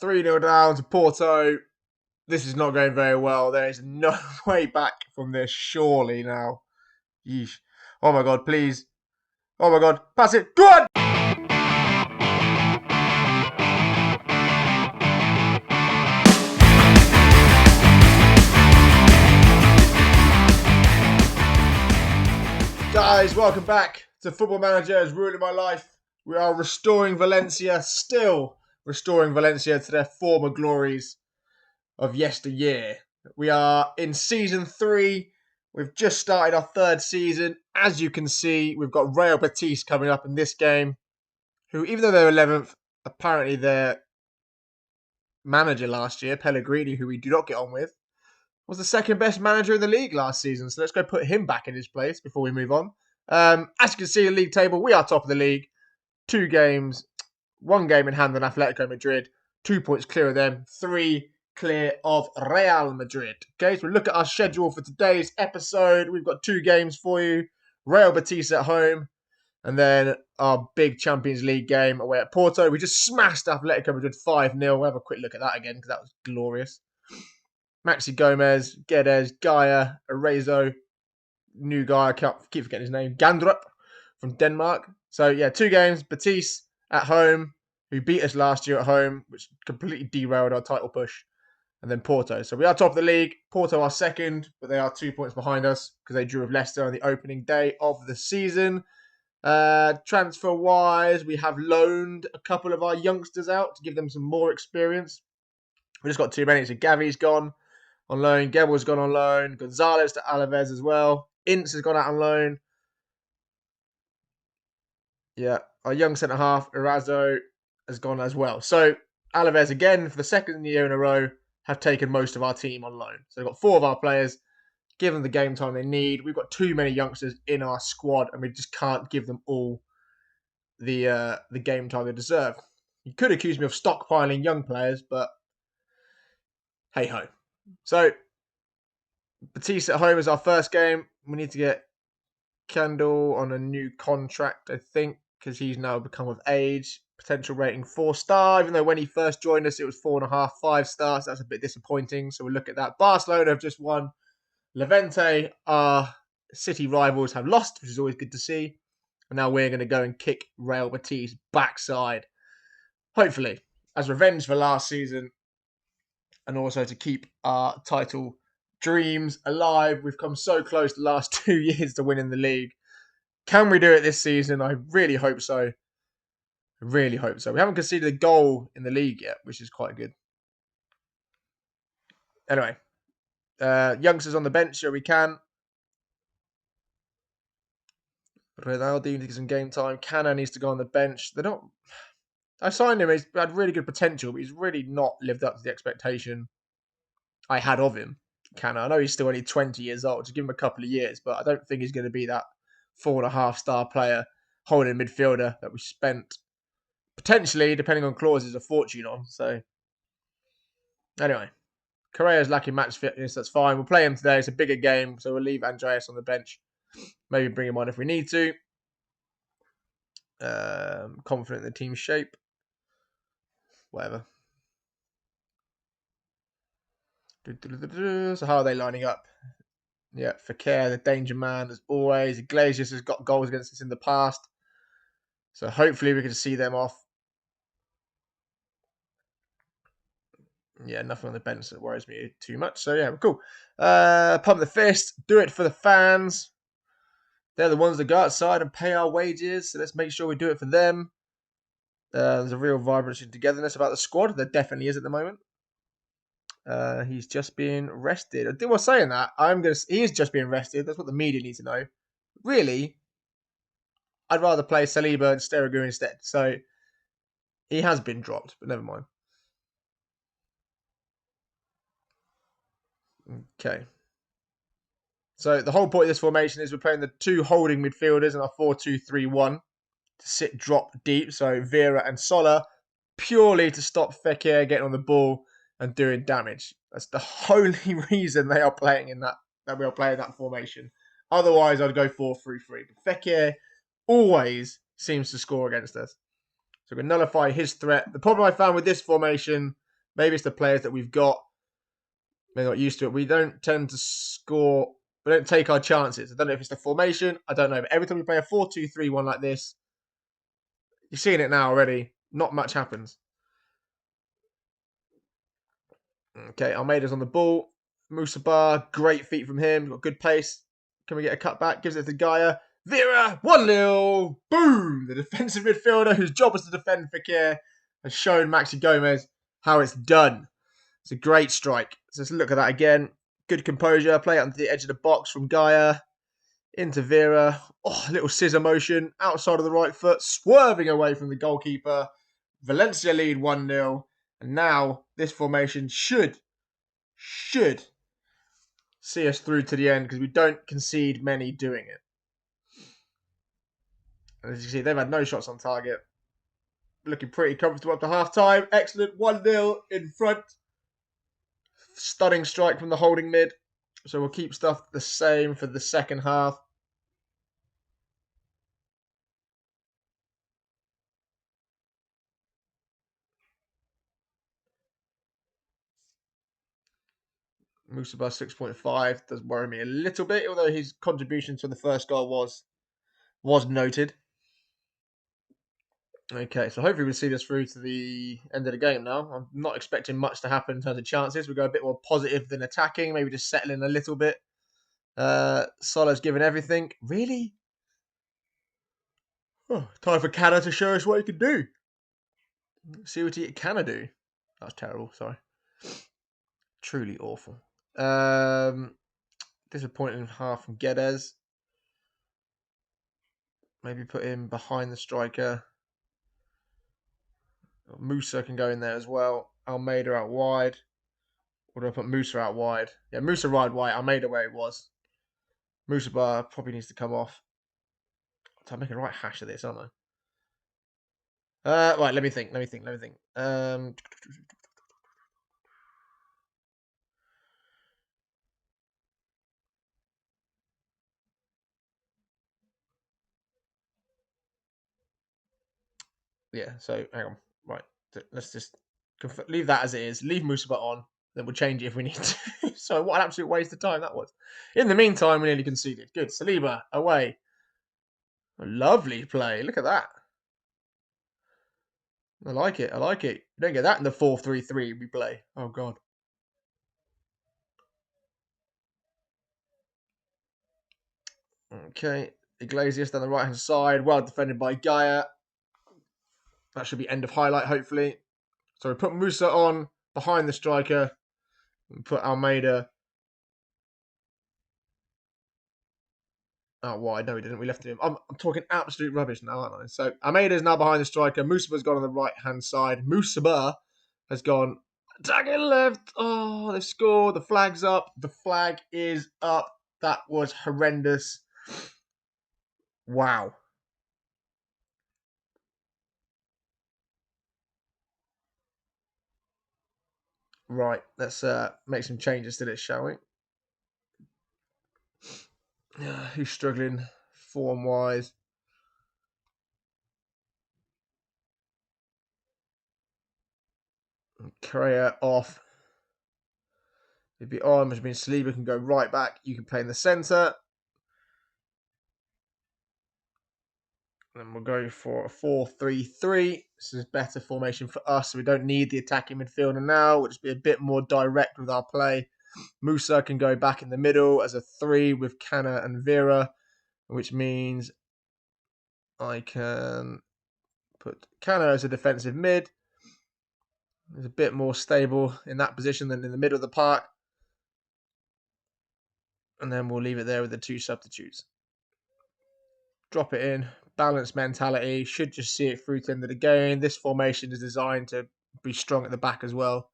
3-0 down to Porto. This is not going very well. There is no way back from this, surely now. Yeesh. Oh my god, please. Oh my god, pass it. Go on! Guys, welcome back to Football Manager is ruining my life. We are restoring Valencia, still restoring Valencia to their former glories of yesteryear. We are in season 3. We've just started our 3rd season. As you can see, we've got Real Betis coming up in this game, who, even though they're 11th, apparently their manager last year, Pellegrini, who we do not get on with, was the second best manager in the league last season. So let's go put him back in his place before we move on. As you can see in the league table, we are top of the league. 2 games, 1 game in hand on Atletico Madrid, 2 points clear of them, 3 clear of Real Madrid. Okay, so we look at our schedule for today's episode. We've got 2 games for you. Real Betis at home, and then our big Champions League game away at Porto. We just smashed Atletico Madrid 5-0. We'll have a quick look at that again because that was glorious. Maxi Gomez, Guedes, Gaia, Arezzo, new guy, I keep forgetting his name, Gandrup from Denmark. So yeah, 2 games. Betis at home, who beat us last year at home, which completely derailed our title push. And then Porto. So we are top of the league. Porto are second, but they are 2 points behind us because they drew with Leicester on the opening day of the season. Transfer-wise, we have loaned a couple of our youngsters out to give them some more experience. We just got too many. So Gavi's gone on loan. Gebel's gone on loan. Gonzalez to Alaves as well. Ince has gone out on loan. Yeah, our young centre-half, Erazo, has gone as well. So Alaves, again, for the second year in a row, have taken most of our team on loan. So we've got 4 of our players, give them the game time they need. We've got too many youngsters in our squad, and we just can't give them all the game time they deserve. You could accuse me of stockpiling young players, but hey-ho. So Betis at home is our first game. We need to get Kendall on a new contract, I think, because he's now become of age. Potential rating 4-star, even though when he first joined us, it was 4.5, 5 stars. That's a bit disappointing. So we'll look at that. Barcelona have just won. Levante, our city rivals, have lost, which is always good to see. And now we're going to go and kick Real Betis' backside. Hopefully, as revenge for last season, and also to keep our title dreams alive. We've come so close the last 2 years to winning the league. Can we do it this season? I really hope so. I really hope so. We haven't conceded a goal in the league yet, which is quite good. Anyway, youngsters on the bench here we can. Ronaldo needs to get some game time. Cana needs to go on the bench. They're not. I signed him. He's had really good potential, but he's really not lived up to the expectation I had of him. Cana. I know he's still only 20 years old. Just give him a couple of years, but I don't think he's going to be that 4.5-star player holding midfielder that we spent potentially, depending on clauses, a fortune on. So anyway, Correa's lacking match fitness. That's fine. We'll play him today. It's a bigger game, so we'll leave Andreas on the bench. Maybe bring him on if we need to. Confident in the team's shape. Whatever. So how are they lining up? Yeah, Fekir, the danger man, as always. Iglesias has got goals against us in the past. So hopefully we can see them off. Yeah, nothing on the bench that worries me too much. So yeah, cool. Pump the fist. Do it for the fans. They're the ones that go outside and pay our wages. So let's make sure we do it for them. There's a real vibrancy and togetherness about the squad. There definitely is at the moment. He's just being rested. I was saying that. He is just being rested. That's what the media need to know. Really, I'd rather play Saliba and Sterigu instead. So he has been dropped, but never mind. Okay. So the whole point of this formation is we're playing the 2 holding midfielders in our 4-2-3-1 to sit drop deep. So Vera and Sola, purely to stop Fekir getting on the ball and doing damage. That's the only reason they are playing in that we are playing that formation. Otherwise, I'd go 4-3-3. But Fekir always seems to score against us. So we can nullify his threat. The problem I found with this formation Maybe it's the players that we've got. They're not used to it. We don't tend to score. We don't take our chances. I don't know if it's the formation. I don't know. But every time we play a 4-2-3-1 like this, you're seeing it now already. Not much happens. Okay, Almeida's on the ball. Musaba, great feet from him. Got good pace. Can we get a cutback? Gives it to Gaia. Vera, 1-0. Boom! The defensive midfielder whose job was to defend Fekir has shown Maxi Gomez how it's done. It's a great strike. So let's look at that again. Good composure. Play it onto the edge of the box from Gaia. Into Vera. Oh, a little scissor motion. Outside of the right foot. Swerving away from the goalkeeper. Valencia lead 1-0. And now this formation should see us through to the end because we don't concede many doing it. And as you see, they've had no shots on target. Looking pretty comfortable up to half-time. Excellent. 1-0 in front. Stunning strike from the holding mid. So we'll keep stuff the same for the second half. Musaba 6.5 does worry me a little bit, although his contribution to the first goal was noted. Okay, so hopefully we'll see this through to the end of the game now. I'm not expecting much to happen in terms of chances. We'll go a bit more positive than attacking, maybe just settle in a little bit. Solo's given everything. Really? Oh, time for Canna to show us what he can do. See what he can do. That was terrible, sorry. Truly awful. Disappointing half from Guedes. Maybe put him behind the striker. Musa can go in there as well. Almeida out wide. Or do I put Musa out wide? Yeah, Musa right wide. Almeida where it was. Musa bar probably needs to come off. I'm making a right hash of this, aren't I? Right, let me think. Yeah, so hang on. Right, let's just leave that as it is. Leave Musaba on. Then we'll change it if we need to. So what an absolute waste of time that was. In the meantime, we nearly conceded. Good. Saliba away. A lovely play. Look at that. I like it. You don't get that in the 4-3-3 we play. Oh, God. Okay. Iglesias down the right-hand side. Well defended by Gaia. That should be end of highlight, hopefully. So we put Musa on behind the striker. And put Almeida out wide. No, we didn't. We left him. I'm talking absolute rubbish now, aren't I? So Almeida is now behind the striker. Musaba's gone on the right-hand side. Musaba has gone tagging left. Oh, they've scored. The flag's up. The flag is up. That was horrendous. Wow. Right, let's make some changes to this, shall we? Who's struggling form-wise? Correa off. It'd be on, which means Saliba can go right back. You can play in the centre. And we'll go for a 4-3-3. This is better formation for us, so we don't need the attacking midfielder now. We'll just be a bit more direct with our play. Musa can go back in the middle as a 3 with Canna and Vera, which means I can put Canna as a defensive mid. It's a bit more stable in that position than in the middle of the park. And then we'll leave it there with the 2 substitutes. Drop it in. Balanced mentality. Should just see it through to the end of the game. This formation is designed to be strong at the back as well.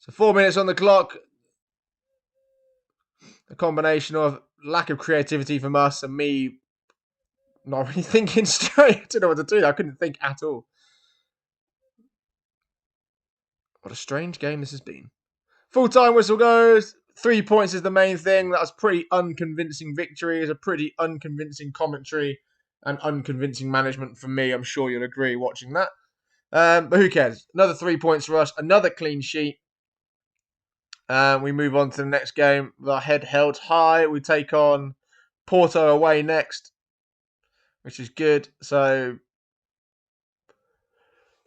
So 4 minutes on the clock. A combination of lack of creativity from us and me not really thinking straight. I don't know what to do. I couldn't think at all. What a strange game this has been. Full-time whistle goes. 3 points is the main thing. That was pretty unconvincing victory. It's a pretty unconvincing commentary and unconvincing management from me. I'm sure you'll agree watching that. But who cares? Another 3 points for us. Another clean sheet. We move on to the next game with our head held high. We take on Porto away next, which is good. So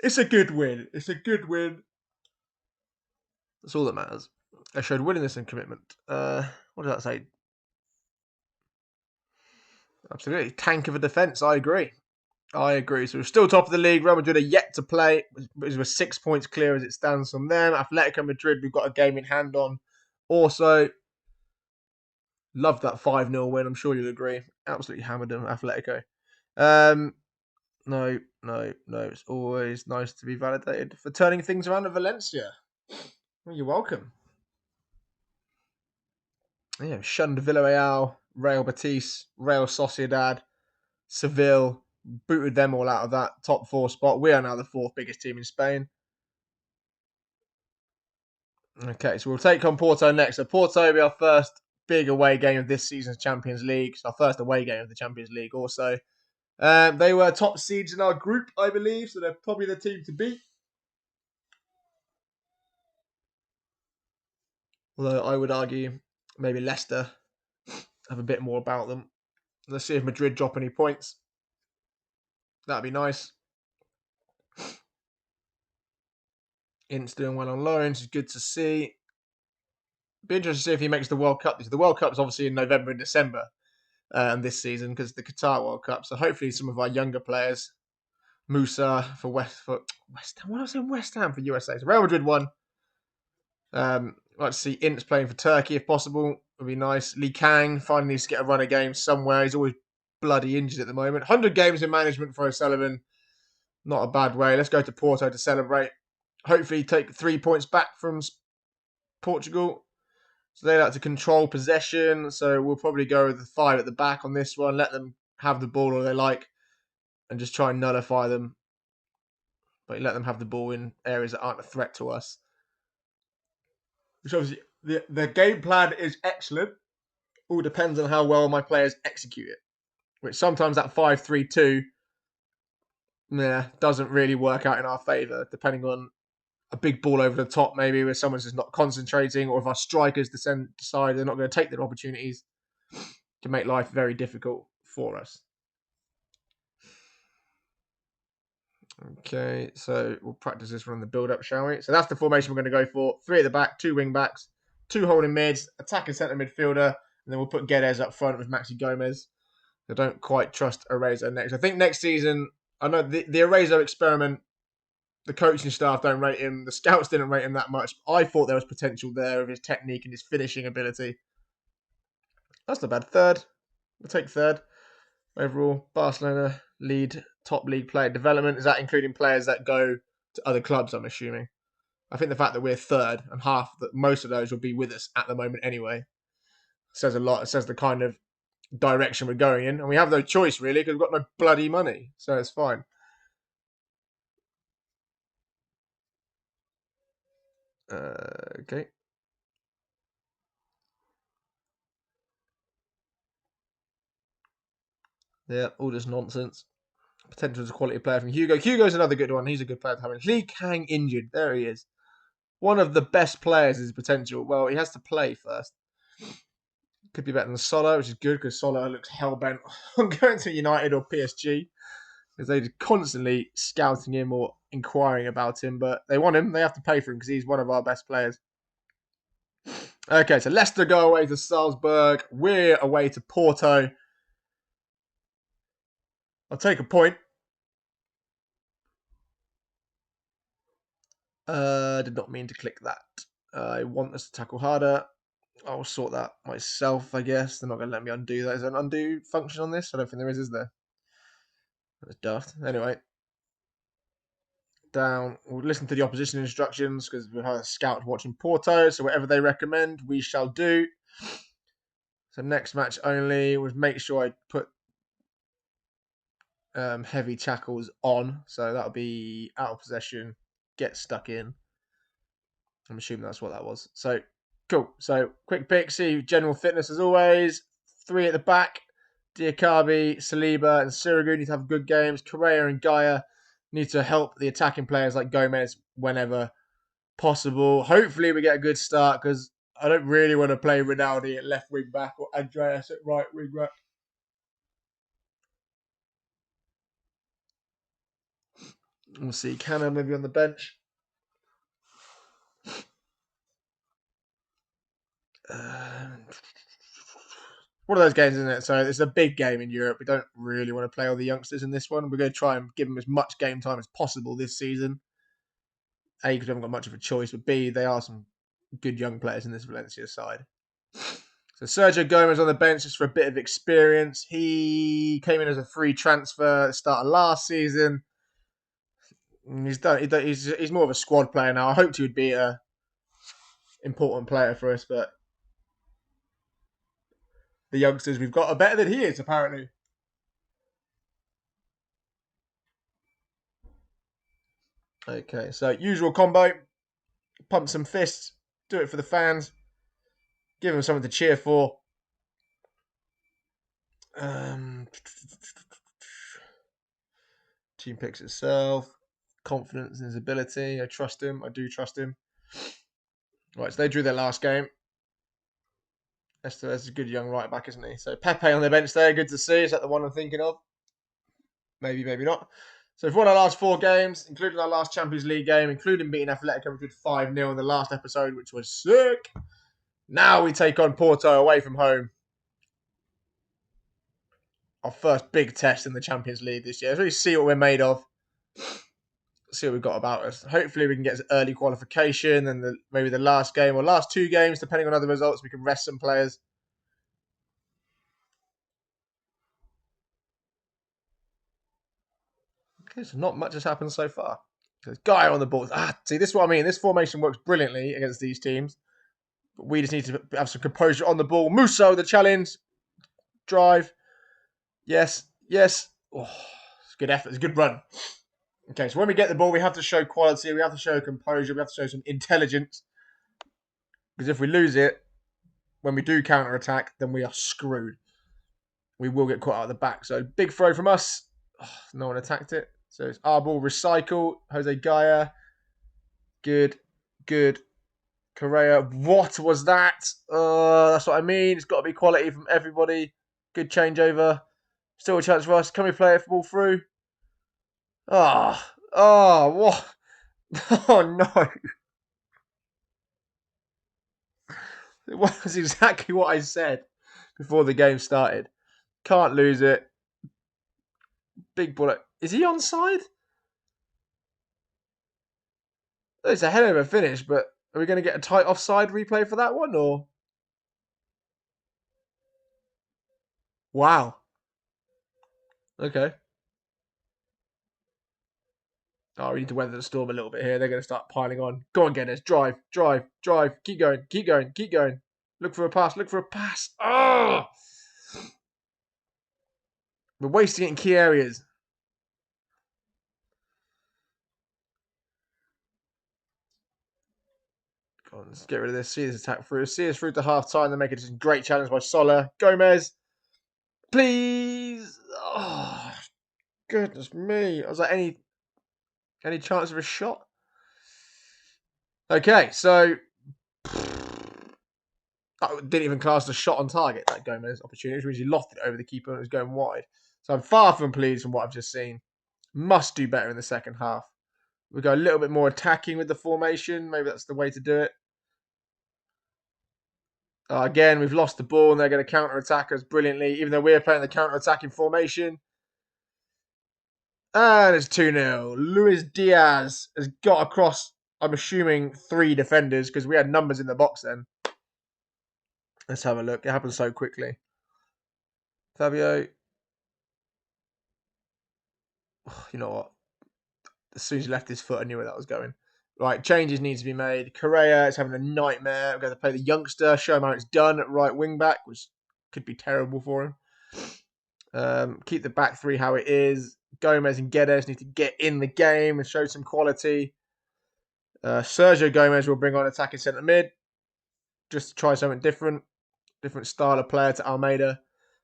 it's a good win. It's a good win. That's all that matters. I showed willingness and commitment. What did that say? Absolutely. Tank of a defence. I agree. So we're still top of the league. Real Madrid are yet to play. We're 6 points clear as it stands from them. Atletico Madrid, we've got a game in hand on. Also, love that 5-0 win. I'm sure you'll agree. Absolutely hammered them, Atletico. No. It's always nice to be validated for turning things around at Valencia. Well, you're welcome. Yeah, shunned Villarreal, Real Betis, Real Sociedad, Seville, booted them all out of that top 4 spot. We are now the 4th biggest team in Spain. Okay, so we'll take on Porto next. So Porto will be our first big away game of this season's Champions League. It's our first away game of the Champions League also. They were top seeds in our group, I believe, so they're probably the team to beat. Although I would argue maybe Leicester have a bit more about them. Let's see if Madrid drop any points. That'd be nice. Ince doing well on loan, which is good to see. Be interested to see if he makes the World Cup. The World Cup's obviously in November and December this season because the Qatar World Cup. So hopefully some of our younger players, Musa for West Ham. What was I saying? West Ham for USA. So Real Madrid won. Like to see Ince playing for Turkey if possible. Would be nice. Lee Kang finally needs to get a run of games somewhere. He's always bloody injured at the moment. 100 games in management for O'Sullivan. Not a bad way. Let's go to Porto to celebrate. Hopefully take 3 points back from Portugal. So they like to control possession. So we'll probably go with the 5 at the back on this one. Let them have the ball all they like and just try and nullify them. But let them have the ball in areas that aren't a threat to us. Which obviously, the game plan is excellent. All depends on how well my players execute it. Which sometimes that 5-3-2 doesn't really work out in our favour, depending on a big ball over the top, maybe where someone's just not concentrating, or if our strikers decide they're not going to take their opportunities, to make life very difficult for us. Okay, so we'll practice this one on the build-up, shall we? So that's the formation we're going to go for. 3 at the back, 2 wing-backs, 2 holding mids, attacking centre midfielder, and then we'll put Guedes up front with Maxi Gomez. I don't quite trust Arezzo next. I think next season, I know the Arezzo experiment, the coaching staff don't rate him, the scouts didn't rate him that much. I thought there was potential there of his technique and his finishing ability. That's not bad. 3rd. We'll take 3rd. Overall, Barcelona lead top league player development. Is that including players that go to other clubs, I'm assuming? I think the fact that we're 3rd and most of those will be with us at the moment anyway says a lot. It says the kind of direction we're going in. And we have no choice, really, because we've got no bloody money. So it's fine. Okay. Yeah, all this nonsense. Potential as a quality player from Hugo. Hugo's another good one. He's a good player to have. Lee Kang injured. There he is. One of the best players is potential. Well, he has to play first. Could be better than Solo, which is good because Solo looks hell-bent on going to United or PSG. Because they're constantly scouting him or inquiring about him. But they want him. They have to pay for him because he's one of our best players. Okay, so Leicester go away to Salzburg. We're away to Porto. I'll take a point. Did not mean to click that. I want us to tackle harder. I'll sort that myself, I guess. They're not going to let me undo that. Is there an undo function on this? I don't think there is there? That's daft. Anyway. Down. We'll listen to the opposition instructions because we have a scout watching Porto. So whatever they recommend, we shall do. So next match only was make sure I put heavy tackles on. So that'll be out of possession, get stuck in. I'm assuming that's what that was. So cool. So quick pick. See general fitness as always. 3 at the back. Diakabi, Saliba, and Sirigu need to have good games. Correa and Gaia Need to help the attacking players like Gomez whenever possible. Hopefully we get a good start because I don't really want to play Ronaldo at left wing back or Andreas at right wing back. We'll see. Canna maybe on the bench. One of those games, isn't it? So it's a big game in Europe. We don't really want to play all the youngsters in this one. We're going to try and give them as much game time as possible this season. A, because we haven't got much of a choice, but B, they are some good young players in this Valencia side. So Sergio Gomez on the bench just for a bit of experience. He came in as a free transfer at the start of last season. He's more of a squad player now. I hoped he would be a important player for us, but the youngsters we've got are better than he is, apparently. Okay, so usual combo. Pump some fists. Do it for the fans. Give them something to cheer for. Team picks itself. Confidence in his ability. I trust him. I do trust him. Right, so they drew their last game. Estevez is a good young right back, isn't he? So Pepe on the bench there. Good to see. Is that the one I'm thinking of? Maybe, maybe not. So we've won our last 4 games, including our last Champions League game, including beating Atletico Madrid 5-0 in the last episode, which was sick. Now we take on Porto away from home. Our first big test in the Champions League this year. Let's really see what we're made of. See what we've got about us. Hopefully we can get early qualification and maybe the last game or last 2 games, depending on other results, we can rest some players. Okay, so not much has happened so far. There's guy on the ball. See, this is what I mean. This formation works brilliantly against these teams. But we just need to have some composure on the ball. Musso, the challenge. Drive. Yes. Yes. Oh, it's good effort. It's a good run. Okay, so when we get the ball, we have to show quality. We have to show composure. We have to show some intelligence. Because if we lose it, when we do counter-attack, then we are screwed. We will get caught out of the back. So big throw from us. Oh, no one attacked it. So it's our ball, recycle. Jose Gaia. Good. Good. Correa. What was that? That's what I mean. It's got to be quality from everybody. Good changeover. Still a chance for us. Can we play it ball through? What? Oh, no. It was exactly what I said before the game started. Can't lose it. Big bullet. Is he onside? It's a hell of a finish, but are we going to get a tight offside replay for that one, or? Wow. Okay. Oh, we need to weather the storm a little bit here. They're going to start piling on. Go on, Guinness. Drive, drive, drive. Keep going, keep going, keep going. Look for a pass, look for a pass. Oh! We're wasting it in key areas. Go on, let's get rid of this. See this attack through. See us through to half time. They make it a great challenge by Soler. Gomez. Please. Oh, goodness me. Was there any chance of a shot? Okay, so that didn't even cast a shot on target, that Gomez opportunity, which means he lofted it over the keeper and it was going wide. So I'm far from pleased from what I've just seen. Must do better in the second half. We go a little bit more attacking with the formation. Maybe that's the way to do it. Again, we've lost the ball and they're going to counter-attack us brilliantly, even though we're playing the counter-attacking formation. And it's 2-0. Luis Diaz has got across, I'm assuming, 3 defenders because we had numbers in the box then. Let's have a look. It happened so quickly. Fabio. Oh, you know what? As soon as he left his foot, I knew where that was going. Right, changes need to be made. Correa is having a nightmare. We're going to play the youngster, show him how it's done at right wing back, which could be terrible for him. Keep the back 3 how it is. Gomez and Guedes need to get in the game and show some quality. Sergio Gomez will bring on attacking centre mid. Just to try something different. Different style of player to Almeida.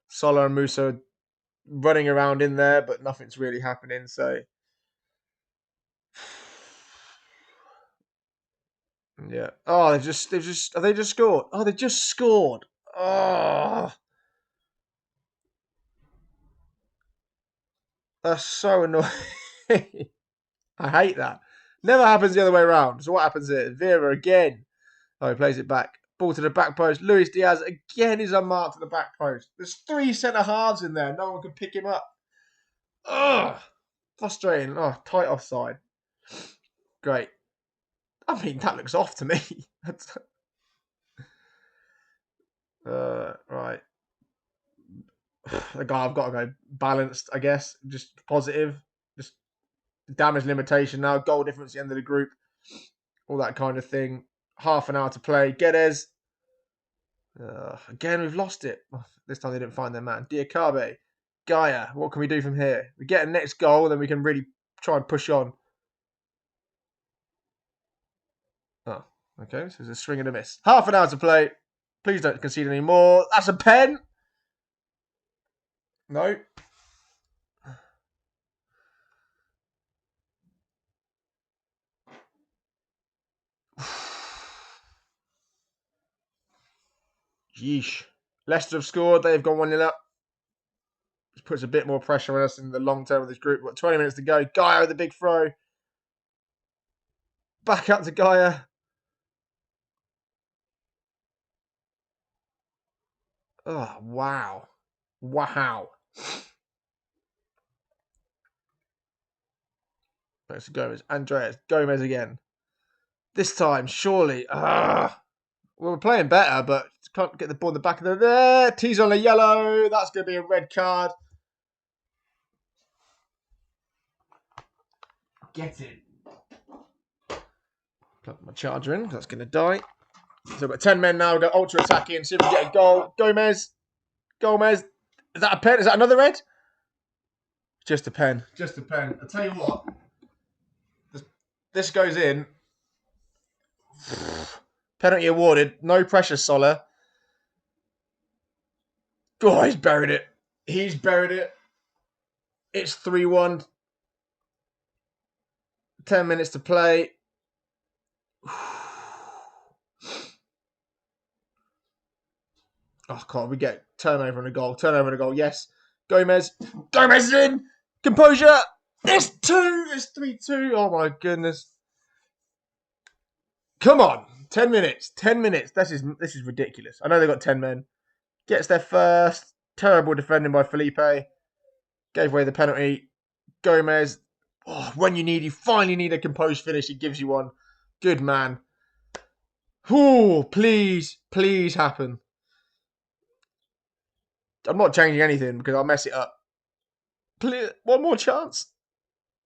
Soler and Musa running around in there, but nothing's really happening. So Yeah. Oh, have they just scored? Oh, they just scored. Oh, that's so annoying. I hate that. Never happens the other way around. So what happens here? Vera again. Oh, he plays it back. Ball to the back post. Luis Diaz again is unmarked at the back post. There's 3 centre halves in there. No one can pick him up. Ugh. Frustrating. Oh, tight offside. Great. I mean, that looks off to me. Right. The guy I've got to go balanced, I guess. Just positive. Just damage limitation now. Goal difference at the end of the group. All that kind of thing. Half an hour to play. Guedes. Again, we've lost it. This time they didn't find their man. Diakabe. Gaia. What can we do from here? We get a next goal, then we can really try and push on. Oh, okay. So there's a swing and a miss. Half an hour to play. Please don't concede any more. That's a pen. No. Yeesh. Leicester have scored. They've gone 1-0 up. This puts a bit more pressure on us in the long term of this group. We've got 20 minutes to go. Gaia with the big throw. Back up to Gaia. Oh, wow. Wow. Thanks to Gomez. Andreas. Gomez again. This time, surely. Well, we're playing better, but can't get the ball in the back of the there. T's on a yellow. That's going to be a red card. Get it. Plug my charger in. That's going to die. So we've got 10 men now. We've got ultra attacking. See if we get a goal. Gomez. Is that a pen? Is that another red? Just a pen. Just a pen. I'll tell you what. This goes in. Penalty awarded. No pressure, Soler. Oh, he's buried it. He's buried it. It's 3-1. 10 minutes to play. Oh, God, we get turnover and a goal. Turnover and a goal. Yes. Gomez. Gomez is in. Composure. It's 2. It's 3-2. Oh, my goodness. Come on. 10 minutes. 10 minutes. This is ridiculous. I know they've got 10 men. Gets there first. Terrible defending by Felipe. Gave away the penalty. Gomez. Oh, when you finally need a composed finish, he gives you one. Good man. Oh, please happen. I'm not changing anything because I'll mess it up. Please, one more chance.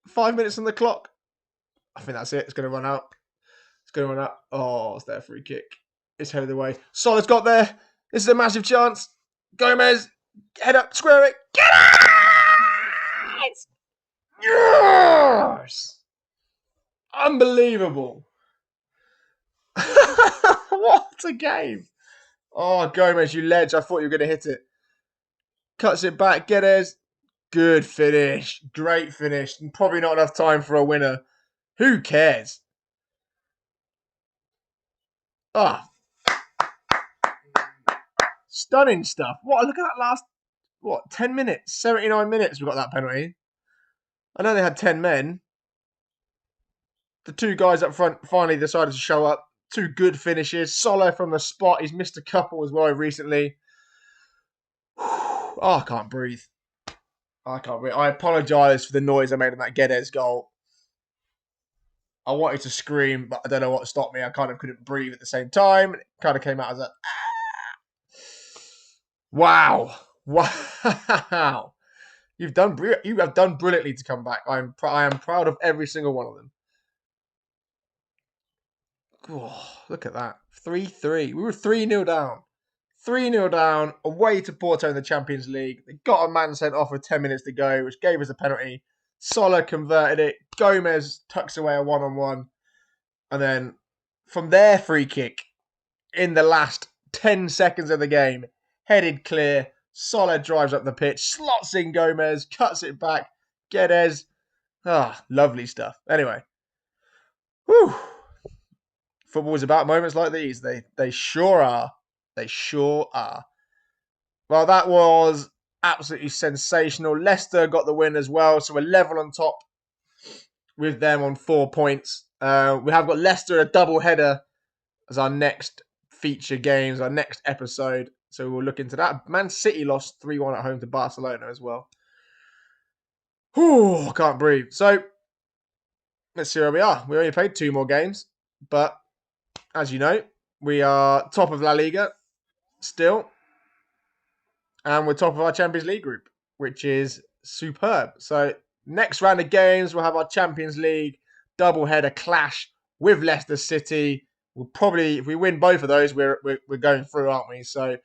5 minutes on the clock. I think that's it. It's going to run out. Oh, it's their free kick. It's headed away. Soler's got there. This is a massive chance. Gomez, head up, square it. Get it! Yes! Unbelievable. What a game. Oh, Gomez, you ledge. I thought you were going to hit it. Cuts it back. Guedes. Good finish. Great finish. Probably not enough time for a winner. Who cares? Ah. Stunning stuff. What? Look at that last, 10 minutes? 79 minutes we got that penalty. I know they had 10 men. The 2 guys up front finally decided to show up. 2 good finishes. Soler from the spot. He's missed a couple as well recently. Oh, I can't breathe. I apologise for the noise I made in that Guedes goal. I wanted to scream, but I don't know what stopped me. I kind of couldn't breathe at the same time. It kind of came out as a... Wow. You have done brilliantly to come back. I am proud of every single one of them. Oh, look at that. 3-3. We were 3-0 down. 3-0 down, away to Porto in the Champions League. They got a man sent off with 10 minutes to go, which gave us a penalty. Soler converted it. Gomez tucks away a one-on-one. And then from their free kick, in the last 10 seconds of the game, headed clear. Soler drives up the pitch, slots in Gomez, cuts it back. Guedes. Lovely stuff. Anyway. Whew. Football is about moments like these. They sure are. They sure are. Well, that was absolutely sensational. Leicester got the win as well, so we're level on top with them on 4 points. We have got Leicester a double header as our next feature games, our next episode. So we'll look into that. Man City lost 3-1 at home to Barcelona as well. Whew, I can't breathe. So let's see where we are. We only played 2 more games, but as you know, we are top of La Liga still, and we're top of our Champions League group, which is superb. So next round of games, we'll have our Champions League double-header clash with Leicester City. We'll probably, if we win both of those, we're going through, aren't we? So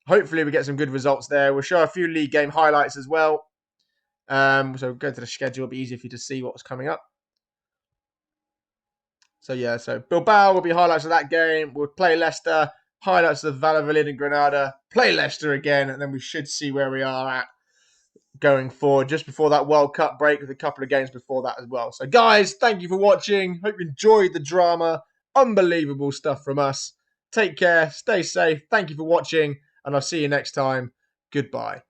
hopefully we get some good results there. We'll show a few league game highlights as well. So go to the schedule. It'll be easier for you to see what's coming up. So yeah, so Bilbao will be highlights of that game. We'll play Leicester, highlights of Valladolid and Granada, play Leicester again, and then we should see where we are at going forward just before that World Cup break with a couple of games before that as well. So guys, thank you for watching. Hope you enjoyed the drama. Unbelievable stuff from us. Take care, stay safe. Thank you for watching, and I'll see you next time. Goodbye.